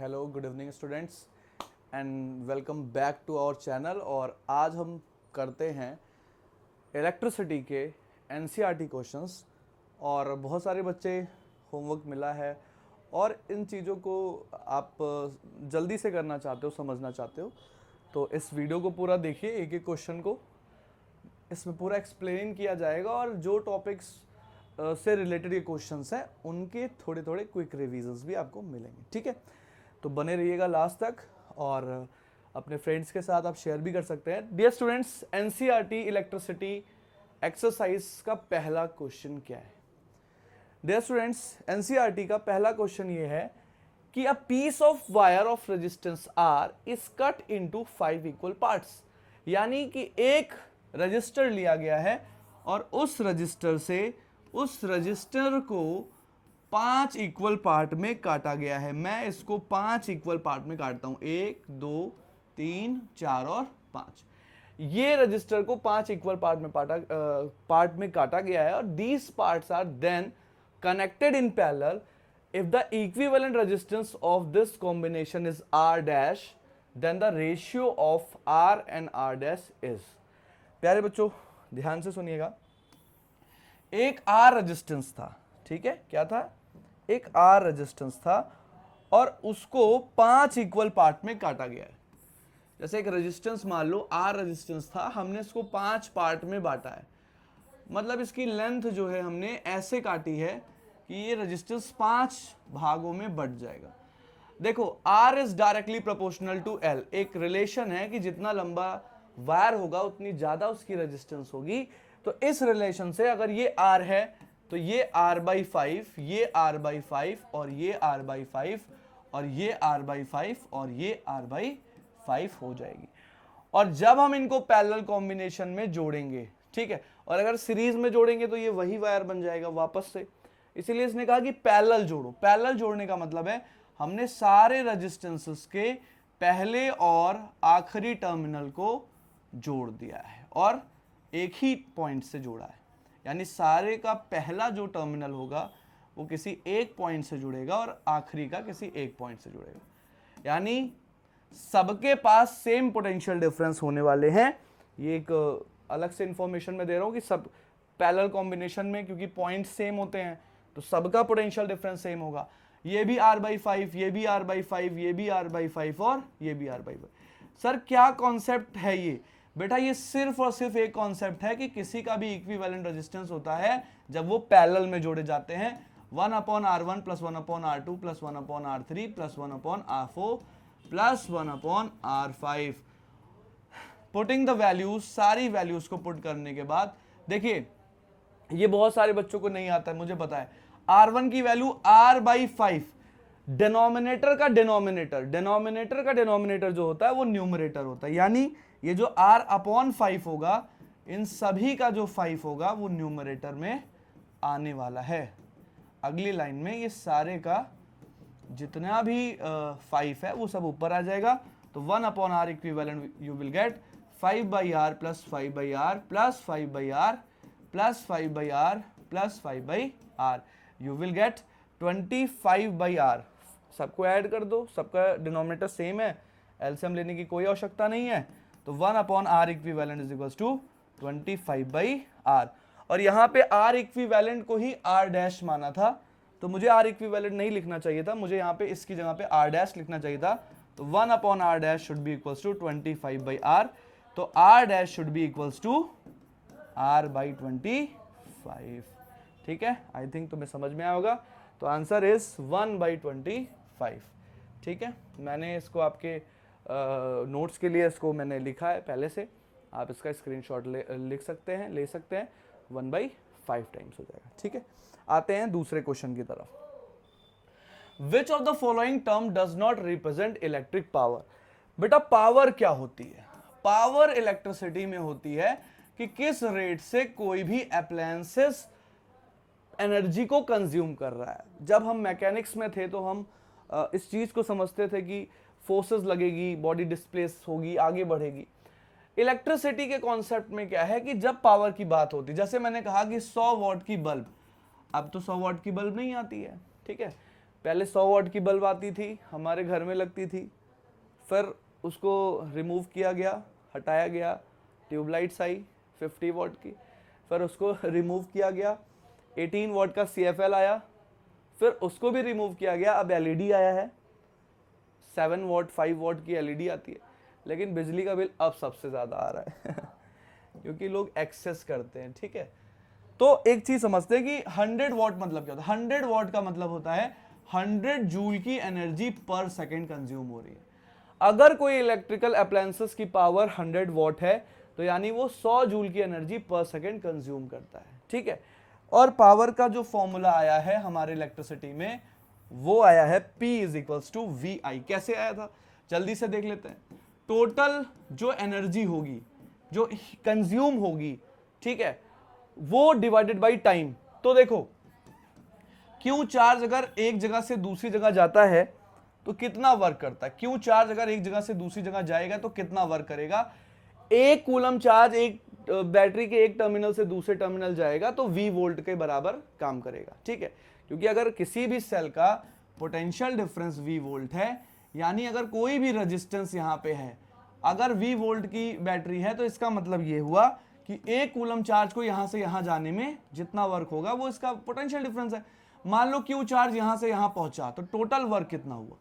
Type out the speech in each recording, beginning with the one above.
Hello good evening students and welcome back to our channel. और आज हम करते हैं इलेक्ट्रिसिटी के एनसीईआरटी क्वेश्चंस। और बहुत सारे बच्चे होमवर्क मिला है और इन चीज़ों को आप जल्दी से करना चाहते हो, समझना चाहते हो, तो इस वीडियो को पूरा देखिए। एक एक क्वेश्चन को इसमें पूरा एक्सप्लेन किया जाएगा और जो टॉपिक्स से रिलेटेड ये क्वेश्चंस हैं उनके थोड़े थोड़े क्विक रिविजन्स भी आपको मिलेंगे। ठीक है, तो बने रहिएगा लास्ट तक और अपने फ्रेंड्स के साथ आप शेयर भी कर सकते हैं। Dear students, NCERT electricity exercise का पहला क्वेश्चन क्या है? डियर स्टूडेंट्स, एनसीईआरटी का पहला क्वेश्चन ये है कि a piece of wire of resistance R is cut into 5 equal parts. यानी कि एक रजिस्टर लिया गया है और उस रजिस्टर को 5 इक्वल पार्ट में काटा गया है। मैं इसको 5 इक्वल पार्ट में काटता हूं, 1 2 3 4 और 5। ये रजिस्टर को 5 इक्वल पार्ट में काटा गया है और these parts are then connected in parallel if the equivalent resistance of this combination is R dash, then the ratio of R and R dash is. प्यारे बच्चों ध्यान से सुनिएगा। एक R रेजिस्टेंस था, ठीक है, क्या था? एक R रेजिस्टेंस था और उसको 5 इक्वल पार्ट में काटा गया है। जैसे एक रेजिस्टेंस मान लो R रेजिस्टेंस था, हमने इसको 5 पार्ट में बांटा है। मतलब इसकी लेंथ जो है हमने ऐसे काटी है कि ये रेजिस्टेंस 5 भागों में बट जाएगा। देखो R is directly proportional to L। एक रिलेशन है कि जितना लंबा वायर होगा उतनी ज्यादा उसकी रेजिस्टेंस होगी। तो इस रिलेशन से अगर ये R है तो ये R/5, ये R/5 और ये R/5 और ये R/5 और ये R/5 हो जाएगी। और जब हम इनको पैरेलल कॉम्बिनेशन में जोड़ेंगे, ठीक है, और अगर सीरीज में जोड़ेंगे तो ये वही वायर बन जाएगा वापस से। इसीलिए इसने कहा कि पैरेलल जोड़ो। पैरेलल जोड़ने का मतलब है हमने सारे रेजिस्टेंसेस के पहले और आखिरी टर्मिनल को जोड़ दिया है और एक ही पॉइंट से जोड़ा है। यानी सारे का पहला जो टर्मिनल होगा वो किसी एक पॉइंट से जुड़ेगा और आखिरी का किसी एक पॉइंट से जुड़ेगा। यानी सबके पास सेम पोटेंशियल डिफरेंस होने वाले हैं। ये एक अलग से इंफॉर्मेशन में दे रहा हूं कि सब पैरेलल कॉम्बिनेशन में क्योंकि पॉइंट सेम होते हैं तो सबका पोटेंशियल डिफरेंस सेम होगा। ये भी R/5, ये भी R/5, ये भी R/5 और ये भी R/5। सर क्या कॉन्सेप्ट है ये? बेटा ये सिर्फ और सिर्फ एक कॉन्सेप्ट है कि किसी का भी इक्विवेलेंट रेजिस्टेंस होता है जब वो पैरेलल में जोड़े जाते हैं। 1/R1 + 1/R2 + 1/R3 + 1/R4 + 1/R5। Putting the values, सारी वैल्यूज को पुट करने के बाद देखिए ये बहुत सारे बच्चों को नहीं आता है, मुझे पता है। R1 की वैल्यू R/5, डिनोमिनेटर का डिनोमिनेटर जो होता है वो न्यूमरेटर होता है। यानी ये जो R/5 होगा इन सभी का जो 5 होगा वो न्यूमरेटर में आने वाला है। अगली लाइन में ये सारे का जितना भी 5 है वो सब ऊपर आ जाएगा। तो 1/R equivalent you will get 5/R + 5/R + 5/R + 5/R + 5/R। You will get 25/R। सबको ऐड कर दो, सबका डिनोमिनेटर सेम है, एलसीएम लेने की कोई आवश्यकता नहीं है। तो 1/R equivalent is equals to 25/R। और यहां पे R इक्विवेलेंट को ही R डैश माना था, तो मुझे R इक्विवेलेंट नहीं लिखना चाहिए था, मुझे यहां पे इसकी जगह पे R डैश लिखना चाहिए था। तो 1/R dash should be equals to 25/R। तो R dash should be equals to R/25। ठीक है, आई थिंक तुम्हें समझ में आया होगा। तो आंसर इज 1/25। ठीक है, मैंने इसको आपके नोट्स के लिए इसको मैंने लिखा है पहले से, आप इसका स्क्रीनशॉट ले सकते हैं 1/5 टाइम्स हो जाएगा। ठीक है, आते हैं दूसरे क्वेश्चन की तरफ। Which of the following term does not represent electric power? बेटा पावर क्या होती है? पावर इलेक्ट्रिसिटी में होती है कि किस रेट से कोई भी अप्लायंसेस एनर्जी को कंज्यूम कर रहा है। जब हम मैकेनिक्स में थे तो हम इस चीज को समझते थे कि फोर्सेस लगेगी, बॉडी डिस्प्लेस होगी, आगे बढ़ेगी। इलेक्ट्रिसिटी के कॉन्सेप्ट में क्या है कि जब पावर की बात होती है, जैसे मैंने कहा कि 100 वॉट की बल्ब, अब तो 100 वॉट की बल्ब नहीं आती है, ठीक है, पहले 100 वॉट की बल्ब आती थी, हमारे घर में लगती थी, फिर उसको रिमूव किया गया, हटाया गया, ट्यूबलाइट्स आई 50 वॉट की, फिर उसको रिमूव किया गया, 18 वॉट का CFL आया, फिर उसको भी रिमूव किया गया, अब LED आया है, 7 वॉट 5 वॉट की LED आती है, लेकिन बिजली का बिल अब सबसे ज़्यादा आ रहा है क्योंकि लोग एक्सेस करते हैं, ठीक है। तो एक चीज समझते हैं कि 100 वॉट मतलब क्या होता है। 100 वॉट का मतलब होता है 100 जूल की एनर्जी पर सेकेंड कंज्यूम हो रही है। अगर कोई इलेक्ट्रिकल अप्लायंसेस की पावर 100 वॉट है तो यानी वो 100 जूल की एनर्जी पर सेकेंड कंज्यूम करता है, ठीक है। और पावर का जो फॉर्मूला आया है हमारे इलेक्ट्रिसिटी में वो आया है P is equals to VI। कैसे आया था जल्दी से देख लेते हैं। टोटल जो एनर्जी होगी, जो कंज्यूम होगी, ठीक है, वो डिवाइडेड बाई टाइम। तो देखो क्यों चार्ज अगर एक जगह से दूसरी जगह जाता है तो कितना वर्क करता है, क्यों चार्ज अगर एक जगह से दूसरी जगह जाएगा तो कितना वर्क करेगा। एक कूलम चार्ज एक बैटरी के एक टर्मिनल से दूसरे टर्मिनल जाएगा तो V वोल्ट के बराबर काम करेगा, ठीक है। क्योंकि अगर किसी भी सेल का पोटेंशियल डिफरेंस V वोल्ट है, यानी अगर कोई भी रेजिस्टेंस यहां पे है, अगर V वोल्ट की बैटरी है तो इसका मतलब ये हुआ कि एक कूलम चार्ज को यहां से यहां जाने में जितना वर्क होगा वो इसका पोटेंशियल डिफरेंस है। मान लो Q चार्ज यहां से यहां पहुंचा तो टोटल वर्क कितना हुआ,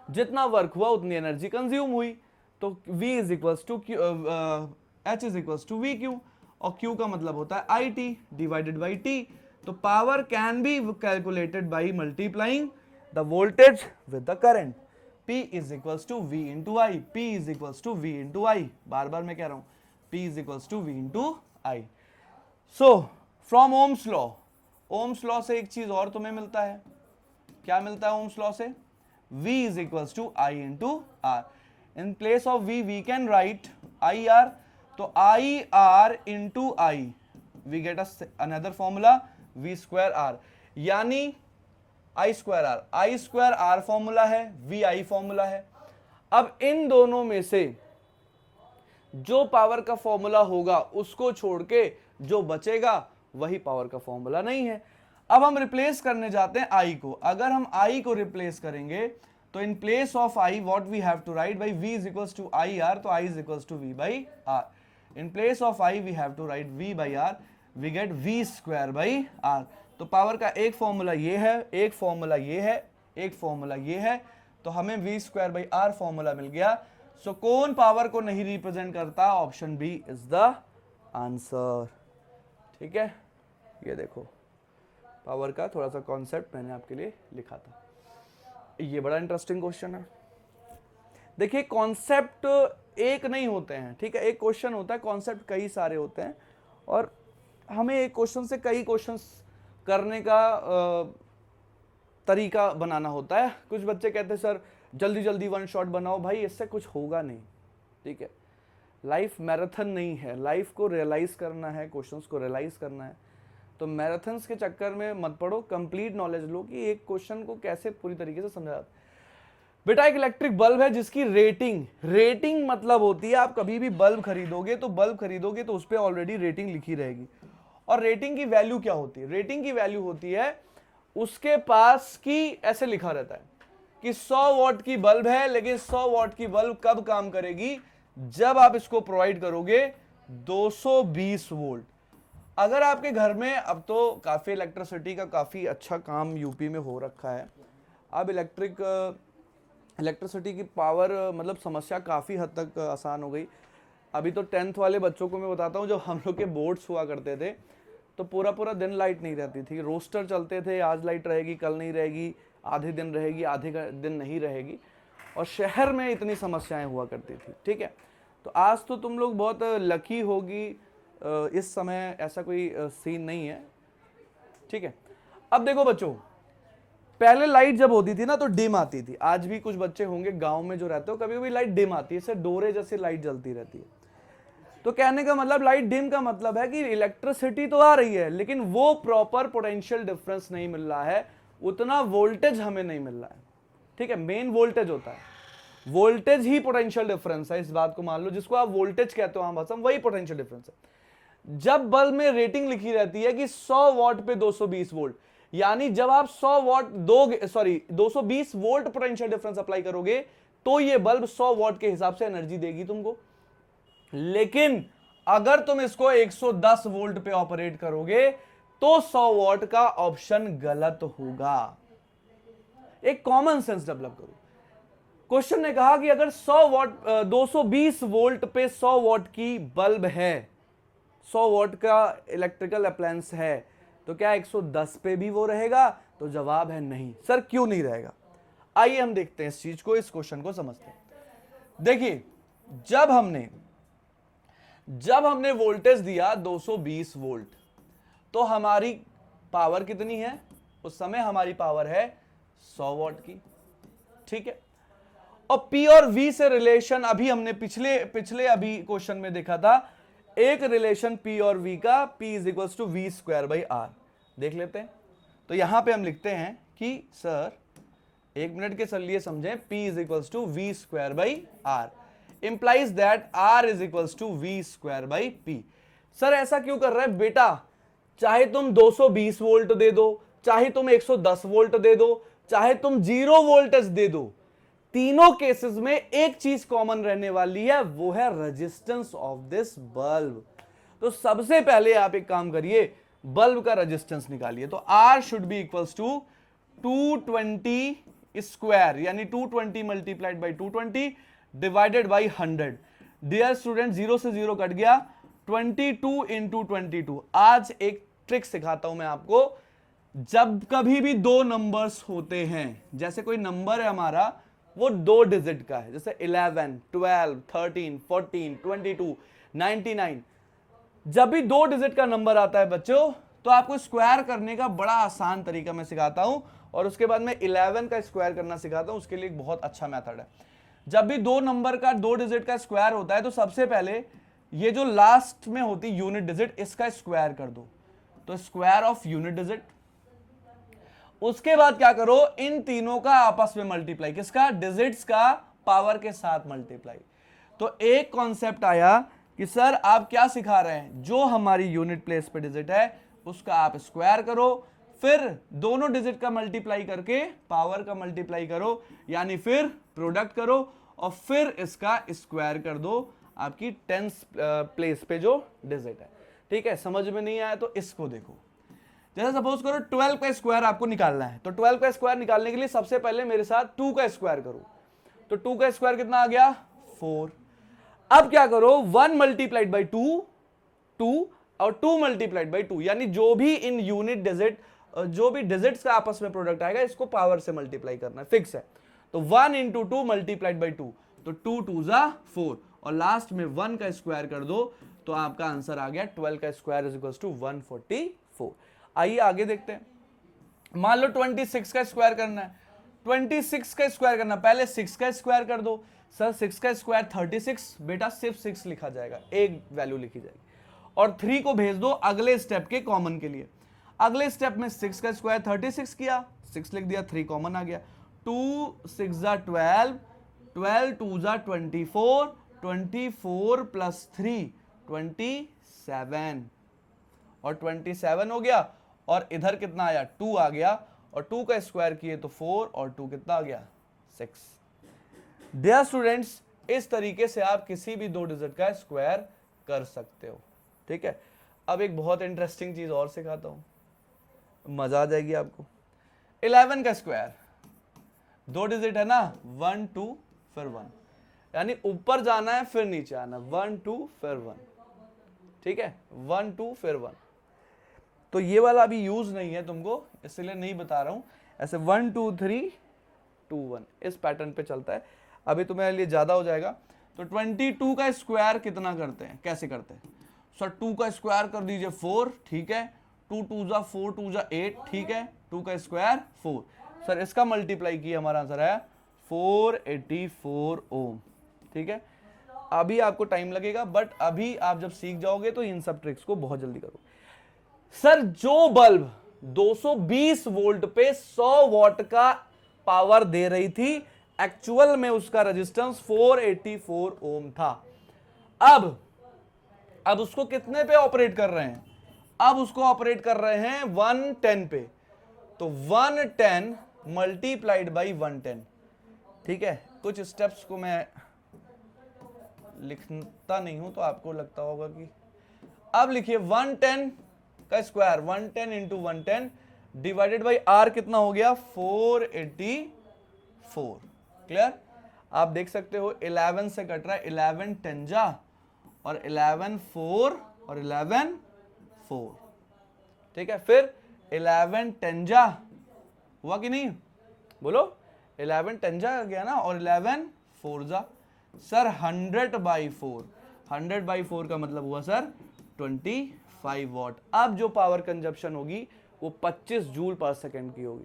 जितना वर्क हुआ उतनी एनर्जी कंज्यूम हुई। तो V is equals to H is equals to VQ, और Q का मतलब होता है IT डिवाइडेड बाई T। तो power can be calculated by multiplying the voltage with the current. P is equals to V into I, P is equals to V into I, बार बार मैं कह रहा हूं P is equals to V into I। So from Ohm's law, Ohm's law से एक चीज और तुम्हें मिलता है, क्या मिलता है ओम्स लॉ से, V is equals to I into R. In place of V, we can write IR. तो IR into I, we get another formula V square R. यानी I square R, I square R formula है, VI formula है। अब इन दोनों में से जो power का फॉर्मूला होगा उसको छोड़ के जो बचेगा वही पावर का फॉर्मूला नहीं है। अब हम रिप्लेस करने जाते हैं I को। अगर हम I को रिप्लेस करेंगे तो in place of I what we have to write by V is equals to IR, तो I is equals to V by R। In place of I we have to write V by R, we get V square by R। तो power का एक formula ये है, एक formula ये है, एक फॉर्मूला ये है, तो हमें V square by R formula मिल गया। सो कौन पावर को नहीं रिप्रेजेंट करता, option B is the answer, ठीक है। ये देखो पावर का थोड़ा सा कॉन्सेप्ट मैंने आपके लिए लिखा था, ये बड़ा इंटरेस्टिंग क्वेश्चन है। देखिए कॉन्सेप्ट एक नहीं होते हैं, ठीक है, एक क्वेश्चन होता है, कॉन्सेप्ट कई सारे होते हैं, और हमें एक क्वेश्चन से कई क्वेश्चंस करने का तरीका बनाना होता है। कुछ बच्चे कहते हैं सर जल्दी जल्दी वन शॉट बनाओ, भाई इससे कुछ होगा नहीं, ठीक है। लाइफ मैराथन नहीं है, लाइफ को रियलाइज करना है, क्वेश्चंस को रियलाइज करना है। तो मैराथन्स के चक्कर में मत पड़ो, कंप्लीट नॉलेज लो कि एक क्वेश्चन को कैसे पूरी तरीके से समझा जाता है। बेटा एक इलेक्ट्रिक बल्ब है जिसकी रेटिंग मतलब होती है, आप कभी भी बल्ब खरीदोगे तो उस पर ऑलरेडी रेटिंग लिखी रहेगी। और रेटिंग की वैल्यू क्या होती है, रेटिंग की वैल्यू होती है उसके पास की, ऐसे लिखा रहता है कि 100 वॉट की बल्ब है, लेकिन 100 वॉट की बल्ब कब काम करेगी, जब आप इसको प्रोवाइड करोगे 220 वोल्ट। अगर आपके घर में, अब तो काफ़ी इलेक्ट्रिसिटी का काफ़ी अच्छा काम यूपी में हो रखा है, अब इलेक्ट्रिसिटी की पावर मतलब समस्या काफ़ी हद तक आसान हो गई। अभी तो 10th वाले बच्चों को मैं बताता हूँ, जब हम लोग के बोर्ड्स हुआ करते थे तो पूरा दिन लाइट नहीं रहती थी, रोस्टर चलते थे, आज लाइट रहेगी कल नहीं रहेगी, आधे दिन रहेगी आधे दिन नहीं रहेगी, और शहर में इतनी समस्याएं हुआ करती थी, ठीक है। तो आज तो तुम लोग बहुत लकी होगी, इस समय ऐसा कोई सीन नहीं है, ठीक है। अब देखो बच्चों, पहले लाइट जब होती थी ना तो डिम आती थी, आज भी कुछ बच्चे होंगे गांव में जो रहते हो, कभी कभी लाइट डिम आती है, इससे डोरे जैसे लाइट जलती रहती है। तो कहने का मतलब लाइट डिम का मतलब है कि इलेक्ट्रिसिटी तो आ रही है लेकिन वो प्रॉपर पोटेंशियल डिफरेंस नहीं मिल रहा है, उतना वोल्टेज हमें नहीं मिल रहा है, ठीक है। मेन वोल्टेज होता है, वोल्टेज ही पोटेंशियल डिफरेंस है, इस बात को मान लो, जिसको आप वोल्टेज कहते हो आम भाषा में, वही पोटेंशियल डिफरेंस है। जब बल्ब में रेटिंग लिखी रहती है कि 100 वॉट पे 220 वोल्ट, यानी जब आप 100 what 220 volt potential difference apply करोगे तो ये बल्ब 100 वॉट के हिसाब से एनर्जी देगी तुमको। लेकिन अगर तुम इसको 110 वोल्ट पे ऑपरेट करोगे तो 100 वॉट का ऑप्शन गलत होगा। एक कॉमन सेंस डेवलप करो। क्वेश्चन ने कहा कि अगर 100 वॉट 220 वोल्ट पे 100 वॉट की बल्ब है, 100 वॉट का इलेक्ट्रिकल अप्लायंस है, तो क्या 110 पे भी वो रहेगा? तो जवाब है नहीं। सर क्यों नहीं रहेगा? आइए हम देखते हैं इस चीज को, इस क्वेश्चन को समझते हैं। देखिए, जब हमने वोल्टेज दिया 220 वोल्ट, तो हमारी पावर कितनी है? उस समय हमारी पावर है 100 वॉट की, ठीक है। और P और V से रिलेशन अभी हमने पिछले अभी क्वेश्चन में देखा था, एक रिलेशन P और V का, P is equals to V square by R। देख लेते हैं। तो यहां पे हम लिखते हैं कि सर, एक मिनट के लिए समझें, P is equals to V square by R implies that R is equals to V square by P। Sir ऐसा क्यों कर रहा है बेटा? चाहे तुम 220 वोल्ट दे दो, चाहे तुम 110 वोल्ट दे दो, चाहे तुम 0 वोल्टेज दे दो, तीनों केसेस में एक चीज कॉमन रहने वाली है, वो है रेजिस्टेंस ऑफ दिस बल्ब। तो सबसे पहले आप एक काम करिए, बल्ब का रेजिस्टेंस निकालिए। तो R should be equals to 220 square, यानी 220 multiplied by 220 divided by 100। Dear student, 0 से 0 कट गया, 22 इंटू 22। आज एक ट्रिक सिखाता हूं मैं आपको। जब कभी भी दो नंबर्स होते हैं, जैसे कोई नंबर है हमारा, वो 2 डिजिट का है, जैसे 11, 12, 13, 14, 22, 99, जब भी 2 डिजिट का नंबर आता है बच्चों, तो आपको स्क्वायर करने का बड़ा आसान तरीका मैं सिखाता हूं, और उसके बाद मैं 11 का स्क्वायर करना सिखाता हूं। उसके लिए एक बहुत अच्छा मेथड है। जब भी 2 नंबर का 2 डिजिट का स्क्वायर होता है, तो सबसे पहले ये जो लास्ट में होती यूनिट डिजिट, इसका स्क्वायर कर दो, तो स्क्वायर ऑफ यूनिट डिजिट। उसके बाद क्या करो, इन तीनों का आपस में मल्टीप्लाई, किसका? डिजिट्स का पावर के साथ मल्टीप्लाई। तो एक कॉन्सेप्ट आया कि सर आप क्या सिखा रहे हैं, जो हमारी यूनिट प्लेस पे डिजिट है उसका आप स्क्वायर करो, फिर दोनों डिजिट का मल्टीप्लाई करके पावर का मल्टीप्लाई करो, यानी फिर प्रोडक्ट करो, और फिर इसका स्क्वायर कर दो आपकी 10th प्लेस पे जो डिजिट है। ठीक है, समझ में नहीं आया तो इसको देखो। जैसे सपोज करो 12 का स्क्वायर आपको निकालना है, तो 12 का स्क्वायर निकालने के लिए सबसे पहले मेरे साथ 2 का स्क्वायर करो। तो 2 का स्क्वायर कितना आ गया? 4। अब क्या करो, 1 मल्टीप्लाइड बाई 2, 2, और 2 मल्टीप्लाइड बाई 2, यानी जो भी इन यूनिट डिजिट, जो भी डिजिट्स का आपस में प्रोडक्ट आएगा, इसको पावर से मल्टीप्लाई करना है, फिक्स है। तो 1 इंटू 2 मल्टीप्लाइड बाई 2, तो 2 2 जा 4, और लास्ट में 1 का स्क्वायर कर दो, तो आपका आंसर आ गया 12 का स्क्वायर इज इक्वल टू 144। आइए आगे देखते हैं। मान लो 26 का स्क्वायर करना है, 26 का स्क्वायर करना, पहले 6 का स्क्वायर कर दो। सर 6 का स्क्वायर 36, बेटा सिर्फ 6 लिखा जाएगा, एक वैल्यू लिखी जाएगी, और 3 को भेज दो अगले स्टेप के कॉमन के लिए। अगले स्टेप में 6 का स्क्वायर 36 किया, 6 लिख दिया, 3 कॉमन आ गया, 2 6 जा 12, 12 2 जा 24, 24 प्लस 3 27, और 27 हो गया, और इधर कितना आया? 2 आ गया, और 2 का स्क्वायर किए तो 4, और 2 कितना आ गया? 6। डियर स्टूडेंट्स, इस तरीके से आप किसी भी 2 डिजिट का स्क्वायर कर सकते हो। ठीक है, अब एक बहुत इंटरेस्टिंग चीज और सिखाता हूं, मजा आ जाएगी आपको। 11 का स्क्वायर, 2 डिजिट है ना, 1 2 फिर 1, यानी ऊपर जाना है फिर नीचे आना, 1 2 फिर 1। ठीक है, 1 2 फिर 1। तो ये वाला अभी यूज नहीं है तुमको, इसलिए नहीं बता रहा हूं। ऐसे 1 2 3 2 1 इस पैटर्न पे चलता है। अभी तुम्हारे लिए ज्यादा हो जाएगा। तो 22 का स्क्वायर कितना करते हैं, कैसे करते हैं? सर 2 का स्क्वायर कर दीजिए 4, ठीक है, 2 2 जा 4, 2 जा 8, ठीक है, 2 का स्क्वायर 4। सर इसका मल्टीप्लाई किया, हमारा आंसर है 484 ओम। ठीक है, अभी आपको टाइम लगेगा, बट अभी आप जब सीख जाओगे तो इन सब ट्रिक्स को बहुत जल्दी करो। सर जो बल्ब 220 वोल्ट पे 100 वॉट का पावर दे रही थी, एक्चुअल में उसका रेजिस्टेंस 484 ओम था। अब उसको कितने पे ऑपरेट कर रहे हैं? अब उसको ऑपरेट कर रहे हैं 110 पे। तो 110 मल्टीप्लाइड बाई 110, ठीक है। कुछ स्टेप्स को मैं लिखता नहीं हूं तो आपको लगता होगा कि, अब लिखिए 110 का square 110 into 110 divided by R कितना हो गया 484। क्लियर। आप देख सकते हो 11 से कट रहा है, 11 10 जा और 11 4 और 11 4, ठीक है। फिर 11 10 जा हुआ कि नहीं, बोलो 11 10 जा गया ना, और 11 4 जा। सर 100/4, 100/4 का मतलब हुआ सर 25 वॉट। अब जो पावर कंजप्शन होगी वो 25 जूल पर सेकेंड की होगी,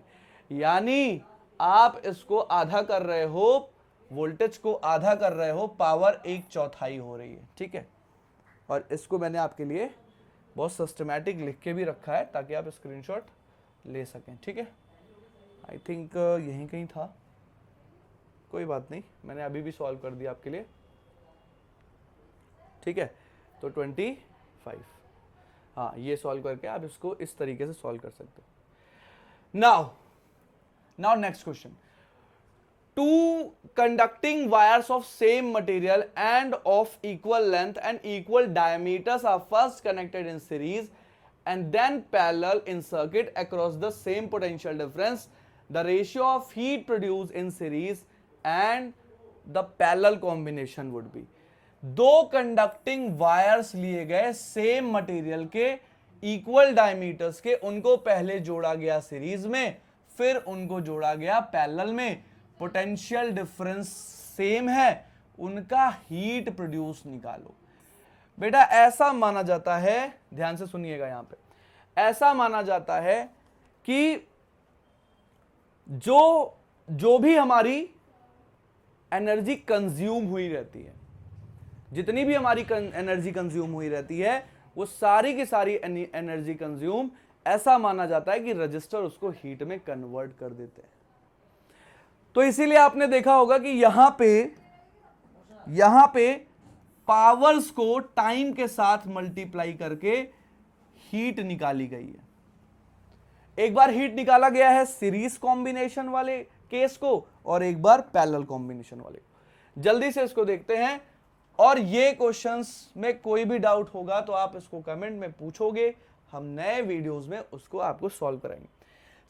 यानी आप इसको आधा कर रहे हो, वोल्टेज को आधा कर रहे हो, पावर 1/4 हो रही है, ठीक है। और इसको मैंने आपके लिए बहुत सिस्टमैटिक लिख के भी रखा है ताकि आप स्क्रीनशॉट ले सकें, ठीक है। आई थिंक यहीं कहीं था, कोई बात नहीं, मैंने अभी भी सॉल्व कर दिया आपके लिए, ठीक है। तो 25, हाँ ये सॉल्व करके आप इसको इस तरीके से सॉल्व कर सकते हो। Now next question, two conducting wires of same material and of equal length and equal diameters are first connected in series and then parallel in circuit across the same potential difference. The ratio of heat produced in series and the parallel combination would be. दो conducting wires लिए गए same material के, equal diameters के, उनको पहले जोड़ा गया series में, फिर उनको जोड़ा गया पैरेलल में, पोटेंशियल डिफरेंस सेम है, उनका हीट प्रोड्यूस निकालो। बेटा ऐसा माना जाता है, ध्यान से सुनिएगा यहां पे, ऐसा माना जाता है कि जो भी हमारी एनर्जी कंज्यूम हुई रहती है, जितनी भी हमारी एनर्जी कंज्यूम हुई रहती है, वो सारी की सारी एनर्जी कंज्यूम, ऐसा माना जाता है कि रजिस्टर उसको हीट में कन्वर्ट कर देते हैं। तो इसीलिए आपने देखा होगा कि यहां पे पावर्स को टाइम के साथ मल्टीप्लाई करके हीट निकाली गई है। एक बार हीट निकाला गया है सीरीज कॉम्बिनेशन वाले केस को, और एक बार पैरेलल कॉम्बिनेशन वाले को। जल्दी से इसको देखते हैं, और ये क्वेश्चंस में कोई भी डाउट होगा तो आप इसको कमेंट में पूछोगे, हम नए वीडियोस में उसको आपको सॉल्व कराएंगे।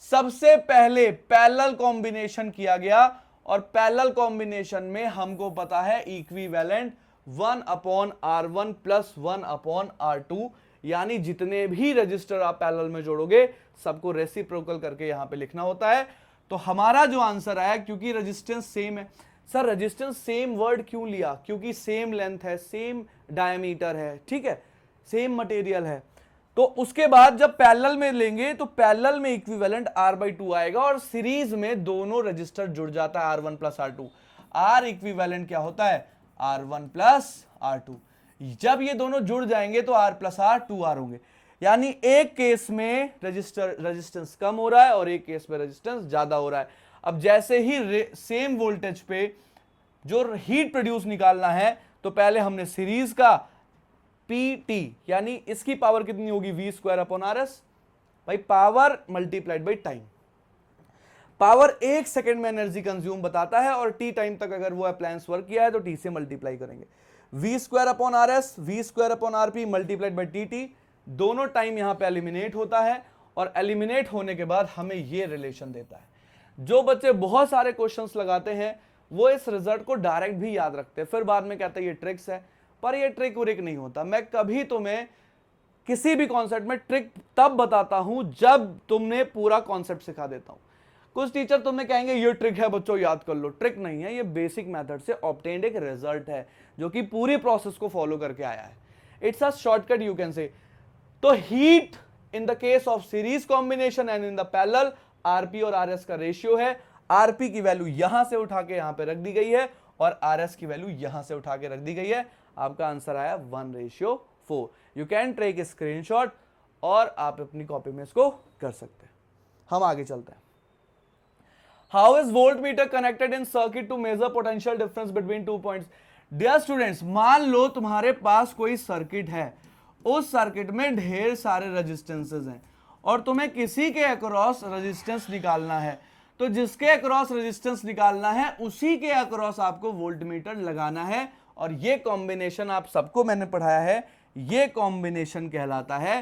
सबसे पहले पैरेलल कॉम्बिनेशन किया गया, और पैरेलल कॉम्बिनेशन में हमको पता है इक्विवेलेंट 1/R1 प्लस 1/R2, यानी जितने भी रजिस्टर आप पैरेलल में जोड़ोगे सबको रेसिप्रोकल करके यहां पे लिखना होता है। तो हमारा जो आंसर आया, क्योंकि रेजिस्टेंस सेम है। सर रेजिस्टेंस सेम वर्ड क्यों लिया? क्योंकि सेम लेंथ है, सेम डायमीटर है, ठीक है, सेम मटेरियल है। तो उसके बाद जब पैरेलल में लेंगे तो पैरेलल में इक्विवेलेंट R/2 आएगा, और सीरीज में दोनों रजिस्टर जुड़ जाता है R1 plus R2। R equivalent क्या होता है? R1 plus R2। जब ये दोनों जुड़ जाएंगे तो R प्लस R 2R होंगे, यानी एक केस में रेजिस्टेंस कम हो रहा है और एक केस में रेजिस्टेंस ज्यादा हो रहा है। अब जैसे ही सेम वोल्टेज पे जो हीट प्रोड्यूस निकालना है, तो पहले हमने सीरीज का PT, यानी इसकी पावर कितनी होगी V²/RS, भाई power multiplied by time. Power 1 second में एनर्जी कंज्यूम बताता है, और T टाइम तक अगर वो अप्लायंस वर्क किया है तो T से मल्टीप्लाई करेंगे। V²/RS, V²/RP multiplied by TT, दोनों टाइम यहां पे एलिमिनेट होता है, और एलिमिनेट होने के बाद हमें ये रिलेशन देता है। जो बच्चे बहुत सारे क्वेश्चंस लगाते हैं वो इस रिजल्ट को डायरेक्ट भी याद रखते हैं, फिर बाद में कहते हैं ये ट्रिक्स है, पर ये ट्रिक व्रिक नहीं होता। मैं कभी तुम्हें किसी भी कॉन्सेप्ट में ट्रिक तब बताता हूं जब तुमने पूरा कॉन्सेप्ट सिखा देता हूं। कुछ टीचर तुम्हें कहेंगे ये ट्रिक है बच्चों याद कर लो, ट्रिक नहीं है, ये बेसिक मेथड से ऑब्टेन्ड एक रिजल्ट है जो कि पूरी प्रोसेस को फॉलो करके आया है। It's a shortcut you can say. तो heat in the case of series combination and in the parallel, RP और आरएस का रेशियो है। आरपी की वैल्यू यहां से उठा के यहां पे रख दी गई है, और आरएस की वैल्यू यहां से उठा के रख दी गई है। आपका आंसर आया 1:4। यू कैन टेक स्क्रीनशॉट और आप अपनी कॉपी में इसको कर सकते हैं। हम आगे चलते हैं। How is voltmeter connected in circuit to measure potential difference between 2 points? Dear students, मान लो तुम्हारे पास कोई सर्किट है, उस सर्किट में ढेर सारे रेजिस्टेंसेस हैं, और तुम्हें किसी के अक्रॉस रेजिस्टेंस निकालना है, तो जिसके अक्रॉस रेजिस्टेंस निकालना है उसी के अक्रॉस आपको वोल्टमीटर लगाना है। और ये कॉम्बिनेशन आप सबको मैंने पढ़ाया है, ये कॉम्बिनेशन कहलाता है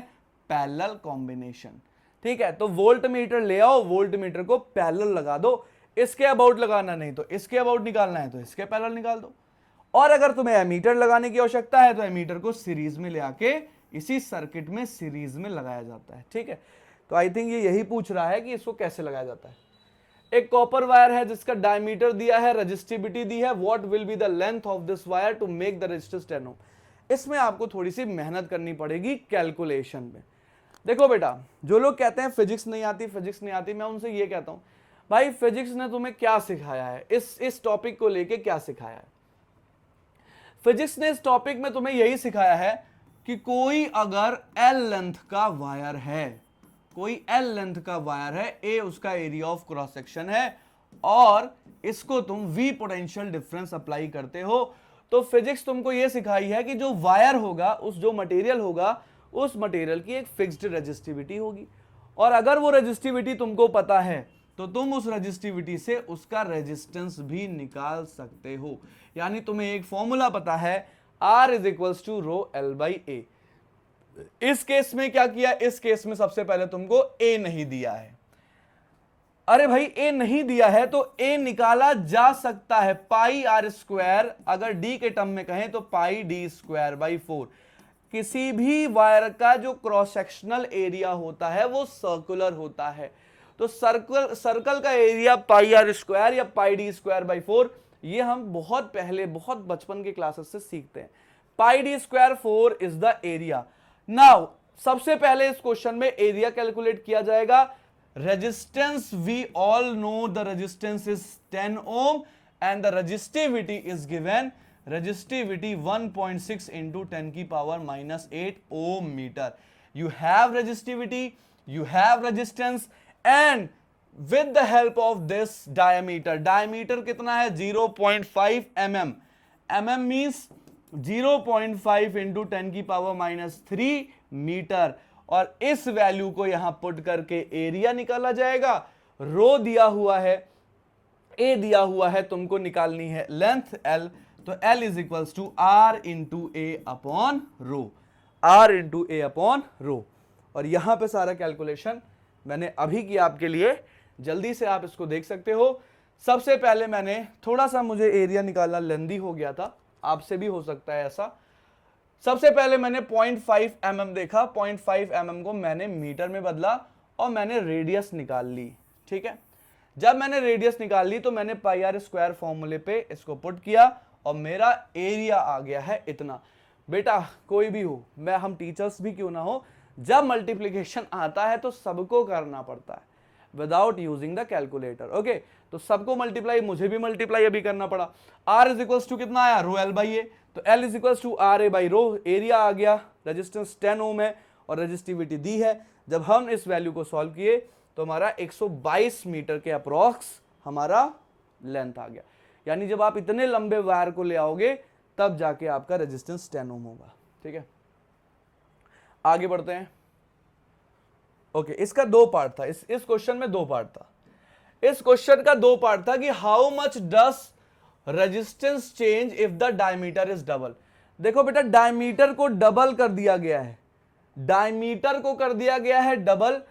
पैरेलल कॉम्बिनेशन। ठीक है, तो वोल्टमीटर ले आओ, वोल्टमीटर को पैरेलल लगा दो, इसके अबाउट लगाना नहीं तो इसके अबाउट निकालना है तो इसके पैरेलल निकाल दो। और अगर तुम्हें एमीटर लगाने की आवश्यकता है तो एमीटर को सीरीज में ले आके इसी सर्किट में सीरीज में लगाया जाता है। ठीक है, तो आई थिंक ये यही पूछ रहा है कि इसको कैसे लगाया जाता है। एक कॉपर वायर है जिसका डायमीटर दिया है, रेजिस्टिविटी दी है, what will be the length of this wire to make the resistance 10 ohm. इसमें आपको थोड़ी सी मेहनत करनी पड़ेगी कैलकुलेशन में। देखो बेटा, जो लोग कहते हैं फिजिक्स नहीं आती, फिजिक्स नहीं आती, मैं उनसे ये कहता हूं भाई फिजिक्स ने तुम्हें क्या सिखाया है, इस टॉपिक को लेके क्या सिखाया है। फिजिक्स ने इस टॉपिक में तुम्हें यही सिखाया है कि कोई अगर एल लेंथ का वायर है, कोई एल लेंथ का वायर है, ए उसका एरिया ऑफ क्रॉस सेक्शन है, और इसको तुम वी पोटेंशियल डिफरेंस अप्लाई करते हो, तो फिजिक्स तुमको यह सिखाई है कि जो वायर होगा, उस जो मटेरियल होगा, उस मटेरियल की एक फिक्स्ड रेजिस्टिविटी होगी। और अगर वो रेजिस्टिविटी तुमको पता है तो तुम उस रेजिस्टिविटी से उसका रेजिस्टेंस भी निकाल सकते हो। यानी तुम्हें एक फॉर्मूला पता है, R is equals to rho L by A. इस केस में क्या किया, इस केस में सबसे पहले तुमको A नहीं दिया है। अरे भाई A नहीं दिया है तो A निकाला जा सकता है, पाई आर स्क्वायर, अगर D के टर्म में कहें तो पाई डी स्क्वायर बाई 4। किसी भी वायर का जो क्रॉस सेक्शनल एरिया होता है वो सर्कुलर होता है, तो सर्कल का एरिया पाई आर स्क्वायर या पाई डी स्क्वायर बाई 4, ये हम बहुत पहले, बहुत बचपन के क्लासेस से सीखते हैं। Pi d square 4 is the area. Now सबसे पहले इस क्वेश्चन में एरिया कैलकुलेट किया जाएगा। Resistance, we all know the resistance is 10 ohm and the resistivity is given, resistivity 1.6 into 10 की power -8 ohm metre. You have resistivity, you have resistance, and with the help of this diameter, diameter कितना है 0.5 mm, mm means 0.5 into 10 की power -3 metre, और इस value को यहां put करके area निकाला जाएगा। रो दिया हुआ है, ए दिया हुआ है, तुमको निकालनी है लेंथ एल, तो L is equals to R into A upon rho, R into A upon rho. और यहां पे सारा कैलकुलेशन मैंने अभी किया आपके लिए, जल्दी से आप इसको देख सकते हो। सबसे पहले मैंने थोड़ा सा, मुझे एरिया निकालना लेंदी हो गया था, आपसे भी हो सकता है ऐसा। सबसे पहले मैंने 0.5 mm देखा, 0.5 mm को मैंने मीटर में बदला और मैंने रेडियस निकाल ली। ठीक है, जब मैंने रेडियस निकाल ली तो मैंने पाई आर स्क्वायर फॉर्मूले पे इसको पुट किया और मेरा एरिया आ गया है इतना। बेटा कोई भी हो, मैं हम टीचर्स भी क्यों ना हो, जब मल्टीप्लिकेशन आता है तो सबको करना पड़ता है without using the calculator. Okay, तो सबको मल्टीप्लाई, मुझे भी मल्टीप्लाई अभी करना पड़ा। r इज इक्वल्स टू कितना आया, रो एल बाई ए, तो l is equals to R A by rho, area आ गया, रेजिस्टेंस 10 ओम है और रेजिस्टिविटी दी है। जब हम इस वैल्यू को सॉल्व किए तो हमारा 122 मीटर के अप्रॉक्स हमारा लेंथ आ गया। यानी जब आप इतने लंबे वायर को ले आओगे तब जाके आपका रेजिस्टेंस 10 ओम होगा। ठीक है, आगे बढ़ते हैं। ओके, इसका दो पार्ट था, इस क्वेश्चन में दो पार्ट था। इस क्वेश्चन का दो पार्ट था कि how much does resistance change if the diameter is double. देखो बेटा, डायमीटर को डबल कर दिया गया है, डायमीटर को कर दिया गया है डबल,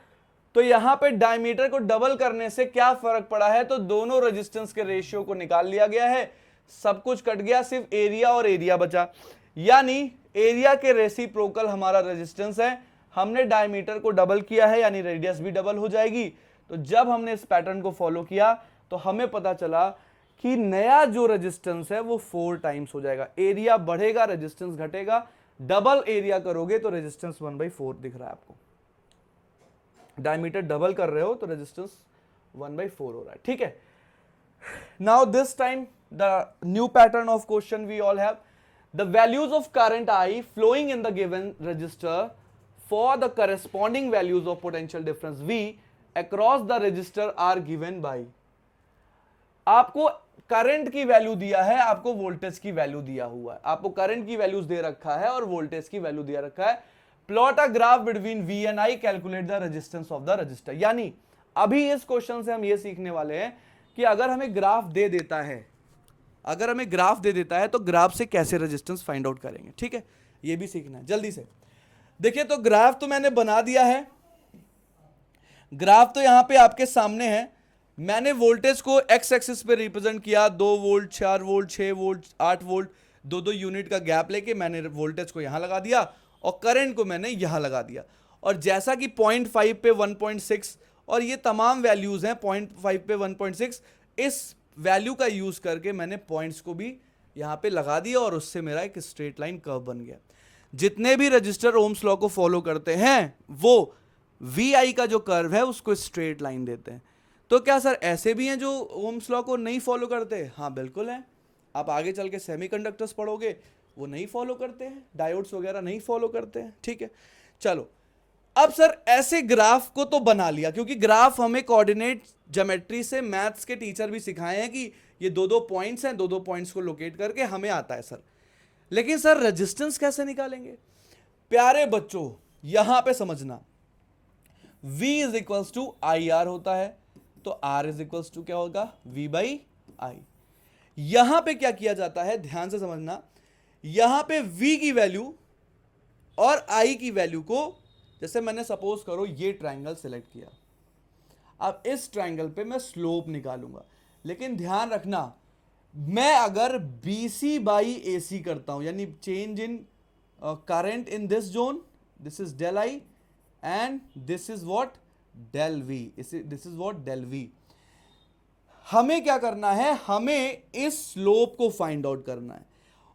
तो यहां पे डायमीटर को डबल करने से क्या फर्क पड़ा है, तो दोनों रेजिस्टेंस के रेशियो को निकाल लिया गया है, सब कुछ कट गया, सिर्फ एरिया और एरिया बचा। यानी एरिया के रेसिप्रोकल हमारा रेजिस्टेंस है, हमने डायमीटर को डबल किया है यानी रेडियस भी डबल हो जाएगी। तो जब हमने इस पैटर्न को फॉलो किया तो हमें पता चला कि नया जो रेजिस्टेंस है वो 4 टाइम्स हो जाएगा। एरिया बढ़ेगा, रेजिस्टेंस घटेगा, डबल एरिया करोगे तो रेजिस्टेंस 1/4 दिख रहा है आपको। डायमीटर डबल कर रहे हो तो रेजिस्टेंस 1/4 हो रहा है। ठीक है, now this time the new pattern of question we all have, the values of current I flowing in the given resistor for the corresponding values of potential difference V across the resistor are given by। आपको current की value दिया है, आपको voltage की value दिया हुआ है, आपको करंट की वैल्यूज दे रखा है और वोल्टेज की वैल्यू दिया रखा है, plot a graph between V and I, calculate the resistance of the register. यानी अभी इस क्वेश्चन से हम ये सीखने वाले हैं कि अगर हमें ग्राफ दे देता है, अगर हमें ग्राफ दे देता है तो ग्राफ से कैसे रेजिस्टेंस फाइंड आउट करेंगे। ठीक है, ये भी सीखना है जल्दी से। देखिए तो ग्राफ तो मैंने बना दिया है, ग्राफ तो यहां पे आपके सामने है। मैंने वोल्टेज को एक्स एक्सिस पे रिप्रेजेंट किया, 2 volt, 4 volt, 6 volt, 8 volt, 2-2 unit का गैप लेके मैंने वोल्टेज को यहां लगा दिया और करंट को मैंने यहां लगा दिया। और जैसा कि 0.5 पे 1.6 और ये तमाम वैल्यूज हैं 0.5 पे 1.6, इस वैल्यू का यूज करके मैंने पॉइंट्स को भी यहां पे लगा दिया और उससे मेरा एक स्ट्रेट लाइन कर्व बन गया। जितने भी रजिस्टर ओम्स लॉ को फॉलो करते हैं वो VI का जो कर्व है उसको स्ट्रेट लाइन देते हैं। तो क्या सर ऐसे भी हैं जो ओम्स लॉ को नहीं फॉलो करते? हाँ बिल्कुल है। आप आगे चल के सेमीकंडक्टर्स पढ़ोगे, वो नहीं फॉलो करते हैं, डायोड्स वगैरह नहीं फॉलो करते हैं। ठीक है, चलो अब सर ऐसे ग्राफ को तो बना लिया, क्योंकि ग्राफ हमें कोऑर्डिनेट ज्योमेट्री से मैथ्स के टीचर भी सिखाए हैं कि ये 2-2 पॉइंट्स हैं, 2-2 पॉइंट्स को लोकेट करके हमें आता है सर। लेकिन सर रेजिस्टेंस कैसे निकालेंगे? प्यारे बच्चों यहां पे समझना, V is equals to IR होता है, तो R इज इक्वल्स टू क्या होगा? V by I। यहां पे क्या किया जाता है, ध्यान से समझना, यहां पे V की वैल्यू और I की वैल्यू को, जैसे मैंने सपोज करो ये ट्राइंगल सिलेक्ट किया, अब इस ट्राइंगल पे मैं स्लोप निकालूंगा। लेकिन ध्यान रखना, मैं अगर BC बाई AC करता हूं, यानी change in current in this zone, this is del I and this is what? Del V, this is what? Del V। हमें क्या करना है, हमें इस स्लोप को फाइंड आउट करना है।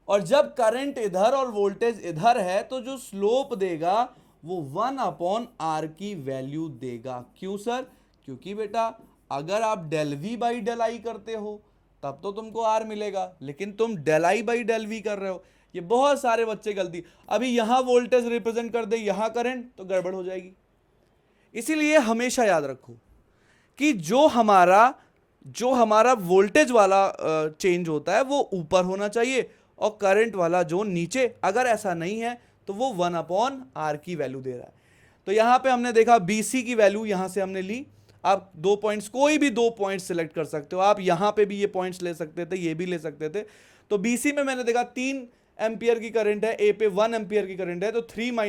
और जब करंट इधर और वोल्टेज इधर है तो जो स्लोप देगा वो 1/R की वैल्यू देगा। क्यों सर? क्योंकि बेटा अगर आप del V by del I करते हो तब तो तुमको R मिलेगा, लेकिन तुम del I by del V कर रहे हो। ये बहुत सारे बच्चे गलती, अभी यहां वोल्टेज रिप्रेजेंट कर दे, यहां करंट, तो गड़बड़ हो जाएगी। इसीलिए हमेशा याद रखो कि जो हमारा वोल्टेज वाला चेंज होता है वो ऊपर होना चाहिए और करंट वाला जो नीचे, अगर ऐसा नहीं है तो वो 1/R की वैल्यू दे रहा है। तो यहां पे हमने देखा BC की वैल्यू यहां से हमने ली। आप 2 पॉइंट्स, कोई भी 2 पॉइंट्स सिलेक्ट कर सकते हो, आप यहां पे भी ये पॉइंट्स ले सकते थे, ये भी ले सकते थे। तो BC में मैंने देखा 3 एम्पियर की करंट है, A पे 1 एम्पियर की करंट है, तो 3 -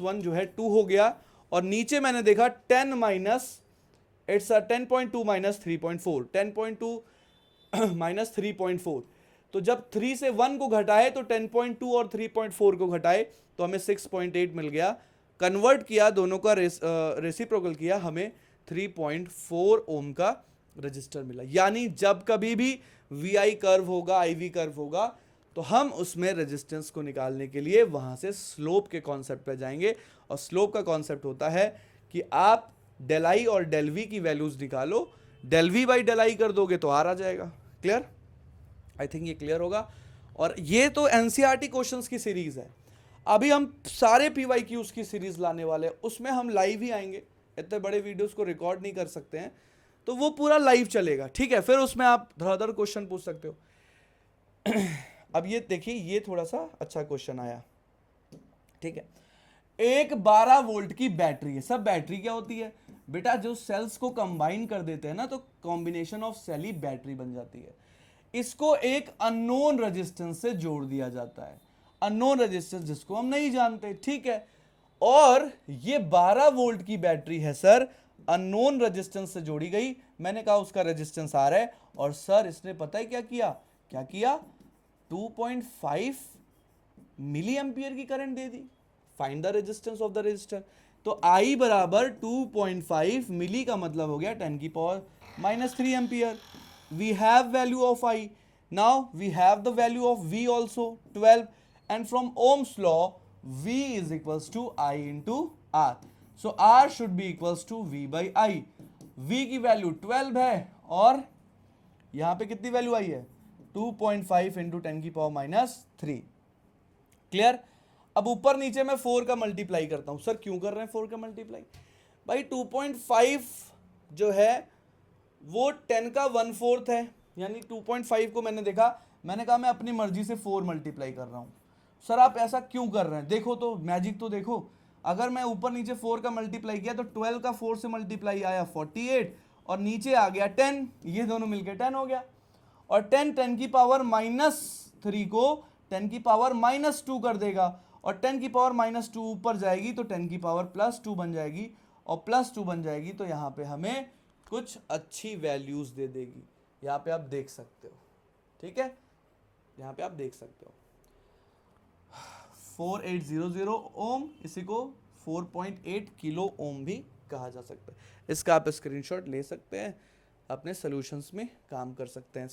1 जो है 2 हो गया। और नीचे मैंने देखा 10.2 माइनस 3.4, 10.2 माइनस 3.4। तो जब 3 से 1 को घटाए तो 10.2 और 3.4 को घटाए तो हमें 6.8 मिल गया। कन्वर्ट किया, दोनों का रेसिप्रोकल किया, हमें 3.4 ओम का रजिस्टर मिला। यानी जब कभी भी VI कर्व होगा, IV कर्व होगा, तो हम उसमें रेजिस्टेंस को निकालने के लिए वहां से स्लोप के कॉन्सेप्ट पे जाएंगे। और स्लोप का कॉन्सेप्ट होता है कि आप डेल I और डेल V की वैल्यूज निकालो, del V by del I कर दोगे तो R आ जाएगा। क्लियर? आई थिंक ये क्लियर होगा। और ये तो NCERT क्वेश्चंस की सीरीज है। अभी हम सारे PYQs की सीरीज लाने वाले हैं, उसमें हम लाइव ही आएंगे, इतने बड़े वीडियोस को रिकॉर्ड नहीं कर सकते हैं, तो वो पूरा लाइव चलेगा। ठीक है, फिर उसमें आप धड़ाधड़ क्वेश्चन पूछ सकते हो। अब ये देखिए, ये थोड़ा सा अच्छा क्वेश्चन आया। ठीक है, एक 12 वोल्ट की बैटरी है। सब बैटरी क्या होती है बेटा? जो सेल्स को कंबाइन कर देते हैं ना, तो कॉम्बिनेशन ऑफ सेल ही बैटरी बन जाती है। इसको एक अननोन रेजिस्टेंस से जोड़ दिया जाता है, अननोन रेजिस्टेंस जिसको हम नहीं जानते। ठीक है, और ये 12 वोल्ट की बैटरी है सर, अननोन रेजिस्टेंस से जोड़ी गई। मैंने कहा उसका रेजिस्टेंस आ रहा है, और सर इसने पता है क्या किया 2.5 मिली एम्पियर की करंट दे दी। Find the resistance of the resistor. तो I बराबर 2.5 मिली का मतलब हो गया 10⁻³ ampere. We have value of I. Now we have the value of V also, 12, and from Ohm's law V is equals to I into R. So R should be equals to V by I. V की value 12 है और यहां पे कितनी value आई है? 2.5 into 10⁻³ clear? अब ऊपर नीचे मैं 4 का मल्टीप्लाई करता हूं। सर क्यों कर रहे हैं 4 का मल्टीप्लाई? भाई 2.5 जो है वो 10 का 1/4 है, यानी 2.5 को मैंने देखा, मैंने कहा मैं अपनी मर्जी से 4 मल्टीप्लाई कर रहा हूं। सर आप ऐसा क्यों कर रहे हैं? देखो तो मैजिक तो देखो, अगर मैं ऊपर नीचे 4 का मल्टीप्लाई किया तो 12 का 4 से मल्टीप्लाई आया 48 और नीचे आ गया 10, ये दोनों मिलके 10 हो गया। और 10 की पावर -3 को 10 की पावर -2 कर देगा, और 10 की पावर -2 ऊपर जाएगी तो 10 की पावर +2 बन जाएगी, और +2 बन जाएगी तो यहाँ पे हमें कुछ अच्छी वैल्यूज दे देगी। यहाँ पे आप देख सकते हो, ठीक है, यहाँ पे आप देख सकते हो 4800 ओम, इसी को 4.8 किलो ओम भी कहा जा सकता है। इसका आप स्क्रीनशॉट ले सकते हैं, अपने सॉल्यूशंस में काम कर सकते हैं।